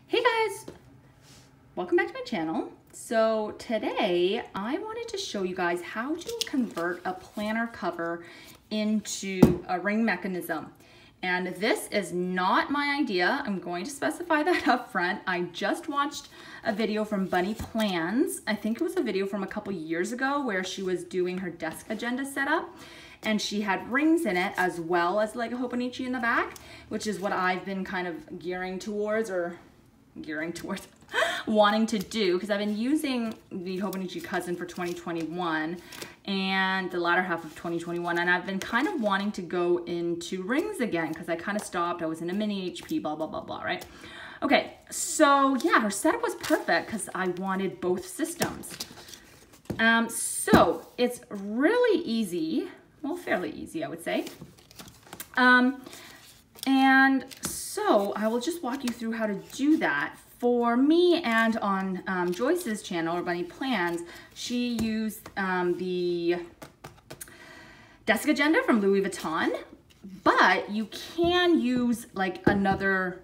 Hey guys, welcome back to my channel. So today I wanted to show you guys how to convert a planner cover into a ring mechanism. And this is not my idea. I'm going to specify that up front. I just watched a video from Bunny Plans. I think it was a video from a couple years ago where she was doing her desk agenda setup. And she had rings in it as well as like a Hobonichi in the back, which is what I've been kind of gearing towards wanting to do, because I've been using the Hobonichi Cousin for 2021 and the latter half of 2021, and I've been kind of wanting to go into rings again because I kind of stopped. I was in a mini HP, blah, blah, blah, blah, right? Okay, so yeah, her setup was perfect because I wanted both systems. So it's really easy, well, fairly easy, I would say. And so I will just walk you through how to do that. For me and on Joyce's channel, or Bunny Plans, she used the desk agenda from Louis Vuitton, but you can use like another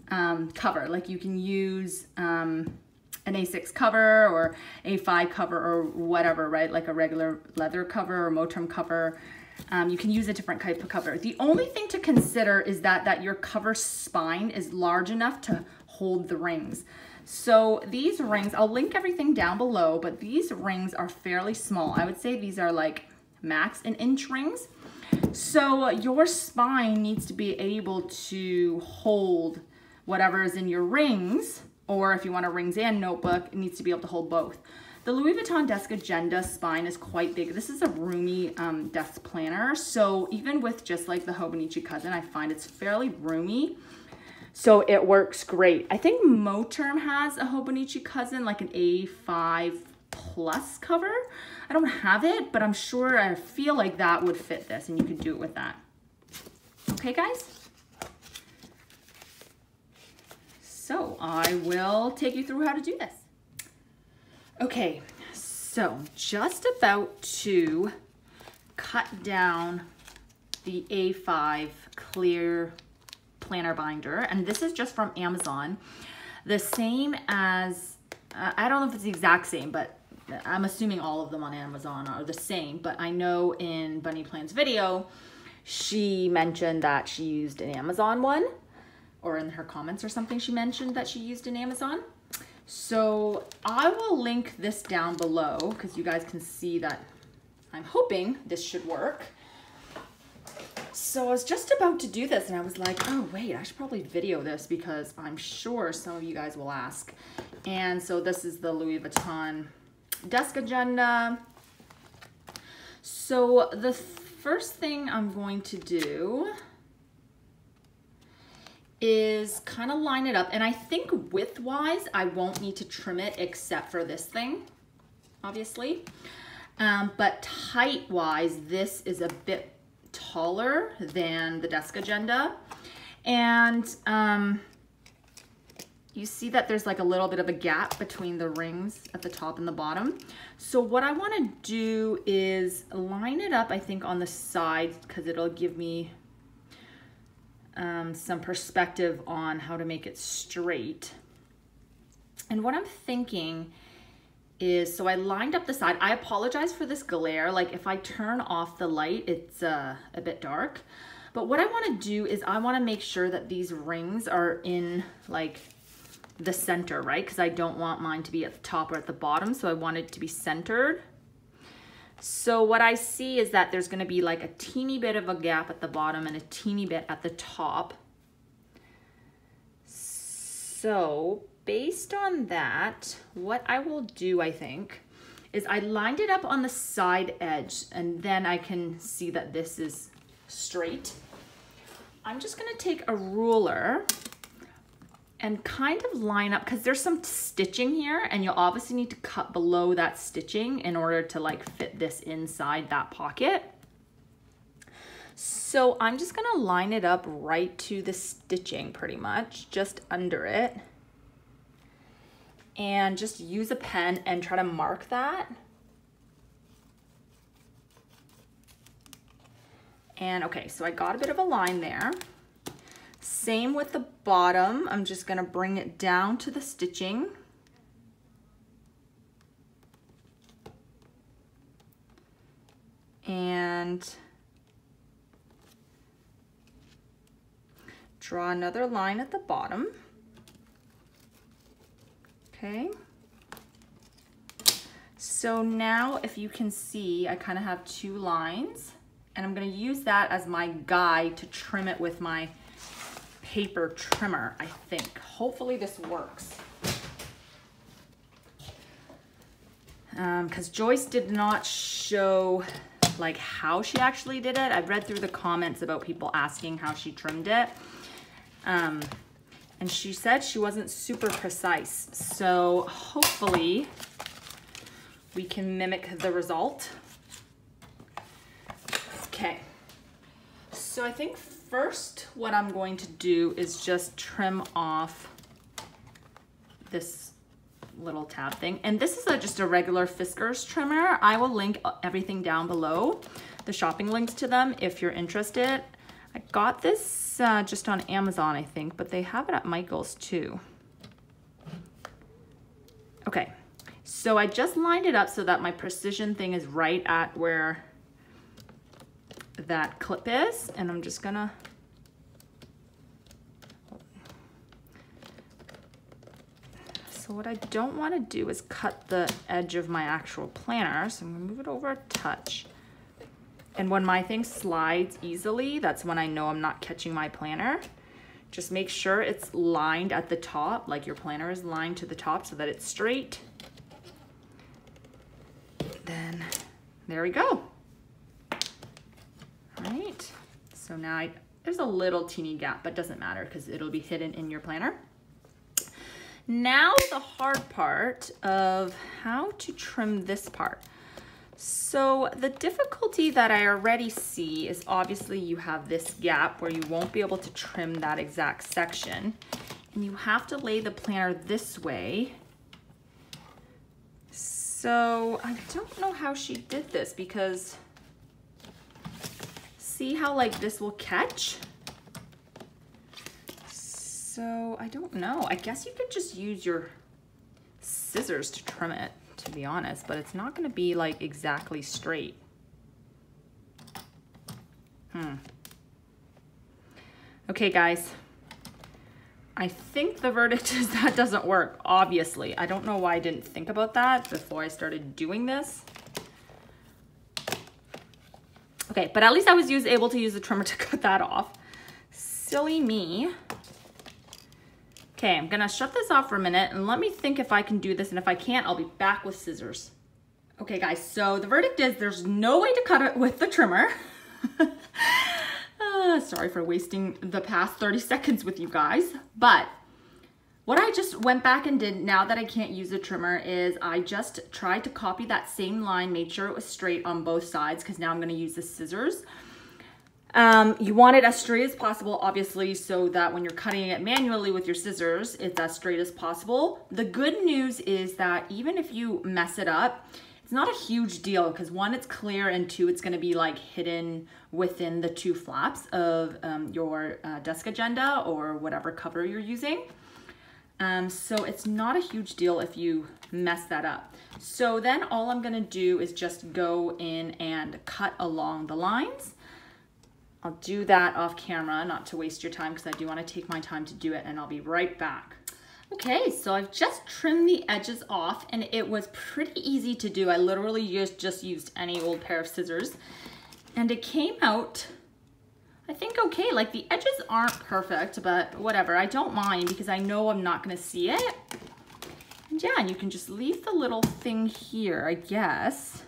cover. Like you can use an A6 cover or A5 cover or whatever, right? Like a regular leather cover or Moterm cover. You can use a different type of cover. The only thing to consider is that your cover spine is large enough to hold the rings. So these rings, I'll link everything down below, but these rings are fairly small. I would say these are like max an inch rings. So your spine needs to be able to hold whatever is in your rings, or if you want a rings and notebook, it needs to be able to hold both. The Louis Vuitton desk agenda spine is quite big. This is a roomy desk planner. So even with just like the Hobonichi Cousin, I find it's fairly roomy. So it works great. I think Moterm has a Hobonichi Cousin, like an A5 plus cover. I don't have it, but I'm sure, I feel like that would fit this and you could do it with that. Okay, guys? So I will take you through how to do this. Okay, so just about to cut down the A5 clear planner binder, and this is just from Amazon. The same as, I don't know if it's the exact same, but I'm assuming all of them on Amazon are the same, but I know in Bunny Plan's video, she mentioned that she used an Amazon one, or in her comments or something, she mentioned that she used an Amazon. So I will link this down below because you guys can see that I'm hoping this should work. So I was just about to do this and I was like, oh wait, I should probably video this because I'm sure some of you guys will ask. And so this is the Louis Vuitton desk agenda. So the first thing I'm going to do is kind of line it up, and I think width-wise I won't need to trim it except for this thing, obviously, but height-wise this is a bit taller than the desk agenda, and you see that there's like a little bit of a gap between the rings at the top and the bottom. So what I want to do is line it up, I think, on the sides because it'll give me some perspective on how to make it straight. And what I'm thinking is, so I lined up the side. I apologize for this glare. Like if I turn off the light, it's a bit dark. But what I want to do is I want to make sure that these rings are in like the center, right? Because I don't want mine to be at the top or at the bottom. So I want it to be centered. So what I see is that there's going to be like a teeny bit of a gap at the bottom and a teeny bit at the top. So based on that, what I will do, I think, is I lined it up on the side edge and then I can see that this is straight. I'm just going to take a ruler and kind of line up, because there's some stitching here and you'll obviously need to cut below that stitching in order to like fit this inside that pocket. So I'm just gonna line it up right to the stitching pretty much, just under it. And just use a pen and try to mark that. And okay, so I got a bit of a line there. Same with the bottom. I'm just gonna bring it down to the stitching. And draw another line at the bottom. Okay. So now if you can see, I kind of have 2 lines, and I'm going to use that as my guide to trim it with my paper trimmer, I think. Hopefully this works. Because Joyce did not show like how she actually did it. I've read through the comments about people asking how she trimmed it. And she said she wasn't super precise. So hopefully we can mimic the result. Okay, so I think first what I'm going to do is just trim off this little tab thing. And this is just a regular Fiskars trimmer. I will link everything down below, the shopping links to them if you're interested. I got this just on Amazon, I think, but they have it at Michael's too. Okay, so I just lined it up so that my precision thing is right at where that clip is, and I'm just gonna so what I don't want to do is cut the edge of my actual planner, so I'm gonna move it over a touch. And when my thing slides easily, that's when I know I'm not catching my planner. Just make sure it's lined at the top, like your planner is lined to the top so that it's straight. Then there we go. All right, so now there's a little teeny gap, but doesn't matter because it'll be hidden in your planner. Now the hard part of how to trim this part. So the difficulty that I already see is obviously you have this gap where you won't be able to trim that exact section, and you have to lay the planner this way. So I don't know how she did this, because see how like this will catch? So I don't know. I guess you could just use your scissors to trim it, to be honest, but it's not going to be like exactly straight. Okay, guys. I think the verdict is that doesn't work, obviously. I don't know why I didn't think about that before I started doing this. Okay, but at least I was able to use the trimmer to cut that off. Silly me. Okay, I'm gonna shut this off for a minute and let me think if I can do this, and if I can't, I'll be back with scissors. Okay guys, so the verdict is there's no way to cut it with the trimmer. Sorry for wasting the past 30 seconds with you guys, but what I just went back and did now that I can't use the trimmer is I just tried to copy that same line, made sure it was straight on both sides, because now I'm gonna use the scissors. You want it as straight as possible, obviously, so that when you're cutting it manually with your scissors, it's as straight as possible. The good news is that even if you mess it up, it's not a huge deal, because 1, it's clear, and 2, it's going to be like hidden within the 2 flaps of your desk agenda or whatever cover you're using. So it's not a huge deal if you mess that up. So then all I'm going to do is just go in and cut along the lines. I'll do that off camera, not to waste your time, because I do want to take my time to do it, and I'll be right back. Okay, so I've just trimmed the edges off, and it was pretty easy to do. I literally just used any old pair of scissors, and it came out, I think, okay. Like, the edges aren't perfect, but whatever. I don't mind, because I know I'm not going to see it. And yeah, and you can just leave the little thing here, I guess.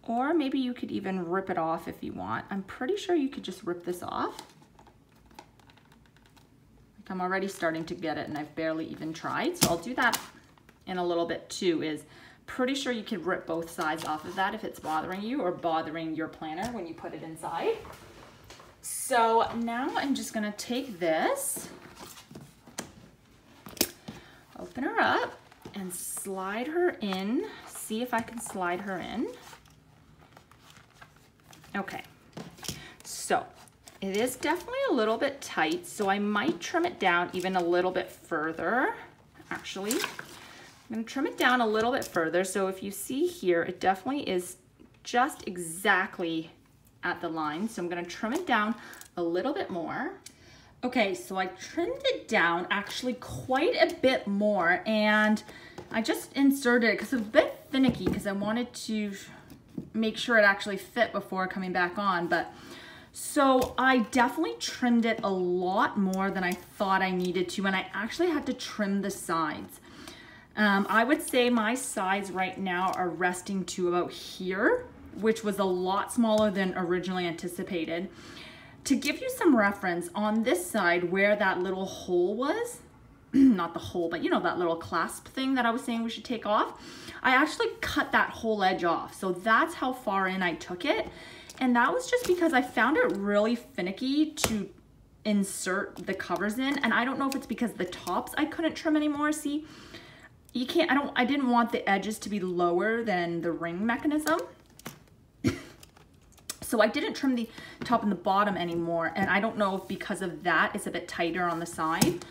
Or maybe you could even rip it off if you want. I'm pretty sure you could just rip this off. Like, I'm already starting to get it, and I've barely even tried. So I'll do that in a little bit too. Is pretty sure you could rip both sides off of that if it's bothering you or bothering your planner when you put it inside. So now I'm just gonna take this, open her up, and slide her in. See if I can slide her in. Okay, so It is definitely a little bit tight, so I might trim it down even a little bit further. Actually, I'm gonna trim it down a little bit further. So if you see here, it definitely is just exactly at the line. So I'm gonna trim it down a little bit more. Okay, so I trimmed it down actually quite a bit more, and I just inserted it because it's a bit finicky because I wanted to make sure it actually fit before coming back on. But so I definitely trimmed it a lot more than I thought I needed to, and I actually had to trim the sides. I would say my sides right now are resting to about here, which was a lot smaller than originally anticipated. To give you some reference, on this side where that little hole was, not the hole, but you know, that little clasp thing that I was saying we should take off, I actually cut that whole edge off. So that's how far in I took it. And that was just because I found it really finicky to insert the covers in. And I don't know if it's because the tops I couldn't trim anymore. See, you can't, I didn't want the edges to be lower than the ring mechanism. So I didn't trim the top and the bottom anymore. And I don't know if because of that, it's a bit tighter on the side.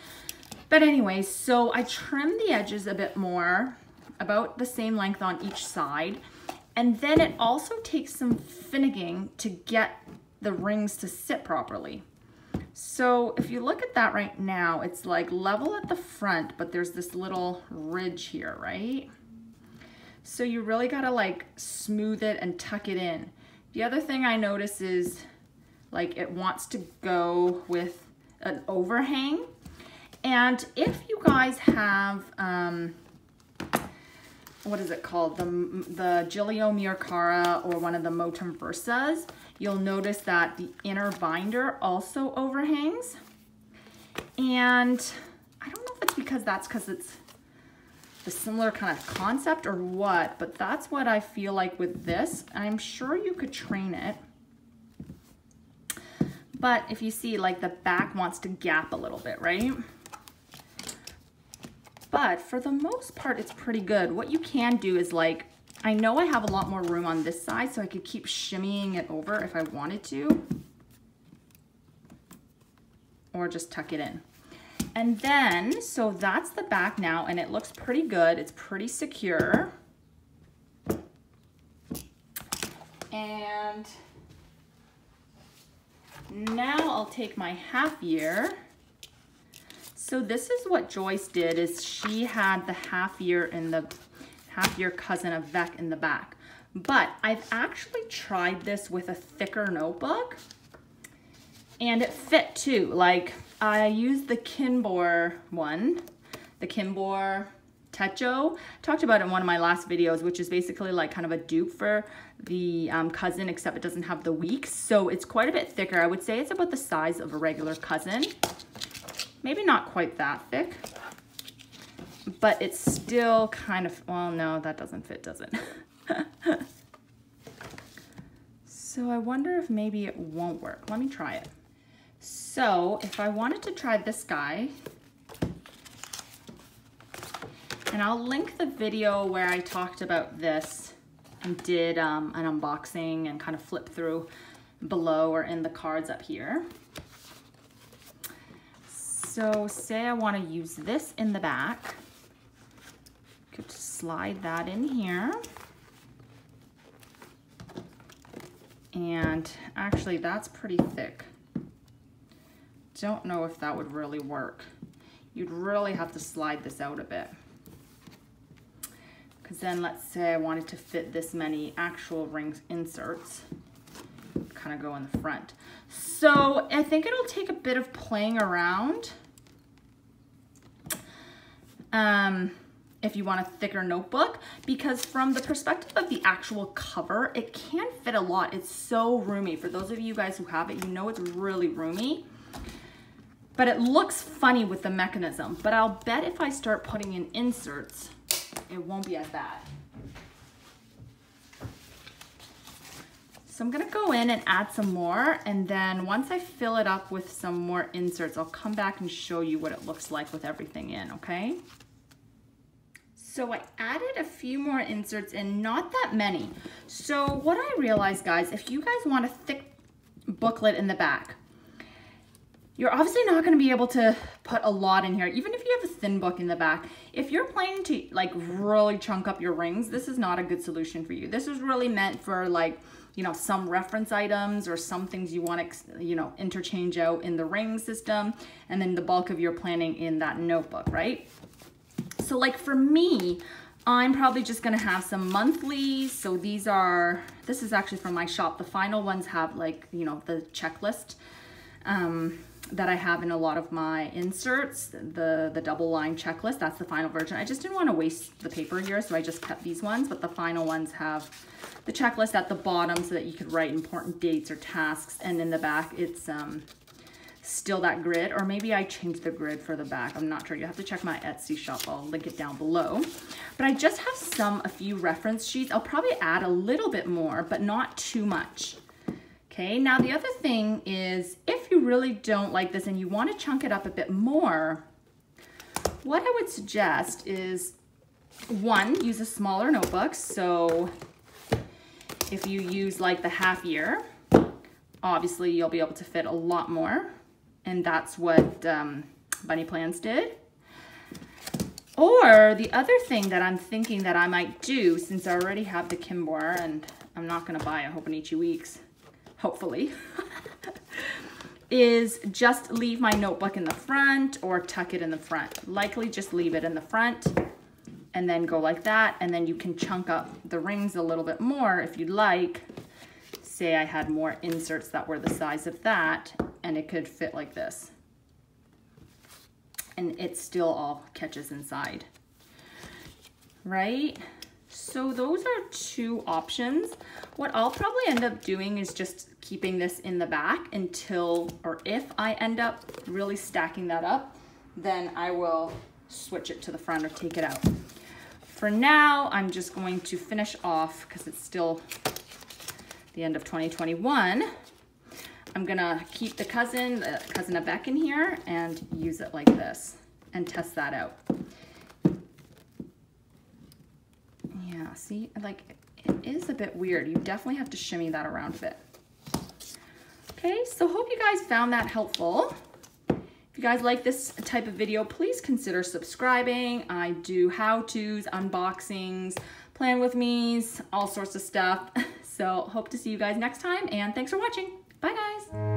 But anyway, so I trimmed the edges a bit more, about the same length on each side. And then it also takes some finagling to get the rings to sit properly. So if you look at that right now, it's like level at the front, but there's this little ridge here, right? So you really gotta like smooth it and tuck it in. The other thing I notice is like it wants to go with an overhang. And if you guys have, what is it called? The Giglio Miracara or one of the Motum Versas, you'll notice that the inner binder also overhangs. And I don't know if it's because it's a similar kind of concept or what, but that's what I feel like with this. I'm sure you could train it. But if you see, like the back wants to gap a little bit, right? But for the most part, it's pretty good. What you can do is like, I know I have a lot more room on this side, so I could keep shimmying it over if I wanted to. Or just tuck it in. And then, so that's the back now, and it looks pretty good. It's pretty secure. And now I'll take my half year. So this is what Joyce did, is she had the half year in the half year cousin of Vec in the back. But I've actually tried this with a thicker notebook and it fit too. Like I used the Kinbor one, the Kinbor Techo. Talked about it in one of my last videos, which is basically like kind of a dupe for the cousin, except it doesn't have the weeks. So it's quite a bit thicker. I would say it's about the size of a regular cousin. Maybe not quite that thick, but it's still kind of, well, no, that doesn't fit, does it? So I wonder if maybe it won't work. Let me try it. So if I wanted to try this guy, and I'll link the video where I talked about this and did an unboxing and kind of flip through below or in the cards up here. So say I want to use this in the back, could slide that in here. And actually that's pretty thick. Don't know if that would really work. You'd really have to slide this out a bit. Because then let's say I wanted to fit this many actual ring inserts, kind of go in the front. So I think it'll take a bit of playing around. If you want a thicker notebook, because from the perspective of the actual cover, it can fit a lot. It's so roomy. For those of you guys who have it, you know it's really roomy. But it looks funny with the mechanism. But I'll bet if I start putting in inserts, it won't be as bad. So I'm gonna go in and add some more, and then once I fill it up with some more inserts, I'll come back and show you what it looks like with everything in, okay? So I added a few more inserts in, not that many. So what I realized, guys, if you guys want a thick booklet in the back, you're obviously not going to be able to put a lot in here, even if you have a thin book in the back. If you're planning to like really chunk up your rings, this is not a good solution for you. This is really meant for like, you know, some reference items or some things you want to, you know, interchange out in the ring system, and then the bulk of your planning in that notebook, right? So like for me, I'm probably just gonna have some monthlies. So this is actually from my shop. The final ones have like, you know, the checklist that I have in a lot of my inserts, the double line checklist. That's the final version. I just didn't want to waste the paper here, so I just kept these ones, but the final ones have the checklist at the bottom so that you could write important dates or tasks, and in the back it's still that grid, or maybe I changed the grid for the back. I'm not sure. You have to check my Etsy shop. I'll link it down below. But I just have a few reference sheets. I'll probably add a little bit more, but not too much. Okay, now the other thing is, if you really don't like this and you want to chunk it up a bit more, what I would suggest is, one, use a smaller notebook. So if you use like the half year, obviously you'll be able to fit a lot more. And that's what Bunny Plans did. Or the other thing that I'm thinking that I might do, since I already have the Kimbor and I'm not gonna buy a Hobonichi Weeks, hopefully, is just leave my notebook in the front or tuck it in the front. Likely just leave it in the front and then go like that. And then you can chunk up the rings a little bit more if you'd like. Say I had more inserts that were the size of that, and it could fit like this. And it still all catches inside, right? So those are two options. What I'll probably end up doing is just keeping this in the back until, or if I end up really stacking that up, then I will switch it to the front or take it out. For now, I'm just going to finish off, because it's still the end of 2021. I'm gonna keep the cousin of Beck in here and use it like this and test that out. Yeah, see, like it is a bit weird. You definitely have to shimmy that around a bit. Okay, so hope you guys found that helpful. If you guys like this type of video, please consider subscribing. I do how-tos, unboxings, plan with me's, all sorts of stuff. So hope to see you guys next time, and thanks for watching. Bye guys.